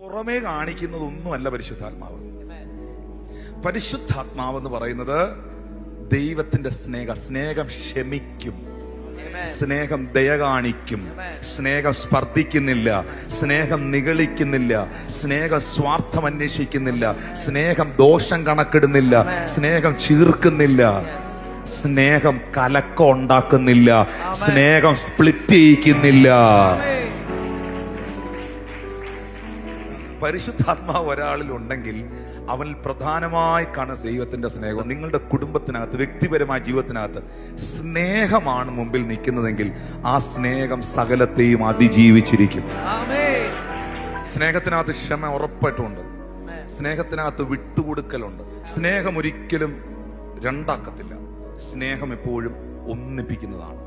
പുറമേ കാണിക്കുന്നതൊന്നുമല്ല പരിശുദ്ധാത്മാവ്. പരിശുദ്ധാത്മാവ് എന്ന് പറയുന്നത് ദൈവത്തിന്റെ സ്നേഹം ക്ഷമിക്കും, സ്നേഹം ദയ കാണിക്കും, സ്നേഹം സ്പർദ്ധിക്കുന്നില്ല, സ്നേഹം നിഗളിക്കുന്നില്ല, സ്നേഹം സ്വാർത്ഥം അന്വേഷിക്കുന്നില്ല, സ്നേഹം ദോഷം കണക്കിടുന്നില്ല, സ്നേഹം ചീർക്കുന്നില്ല, സ്നേഹം കലക്കം ഉണ്ടാക്കുന്നില്ല, സ്നേഹം സ്പ്ലിറ്റ് ചെയ്യിക്കുന്നില്ല. പരിശുദ്ധാത്മാവ് ഒരാളിൽ ഉണ്ടെങ്കിൽ അവനിൽ പ്രധാനമായി കാണുന്ന ദൈവത്തിന്റെ സ്നേഹം. നിങ്ങളുടെ കുടുംബത്തിനകത്ത്, വ്യക്തിപരമായ ജീവിതത്തിനകത്ത് സ്നേഹമാണ് മുമ്പിൽ നിൽക്കുന്നതെങ്കിൽ ആ സ്നേഹം സകലത്തെയും അതിജീവിച്ചിരിക്കും. സ്നേഹത്തിനകത്ത് ക്ഷമ ഉറപ്പായിട്ടുമുണ്ട്, സ്നേഹത്തിനകത്ത് വിട്ടുകൊടുക്കലുണ്ട്. സ്നേഹം ഒരിക്കലും രണ്ടാക്കത്തില്ല, സ്നേഹം എപ്പോഴും ഒന്നിപ്പിക്കുന്നതാണ്.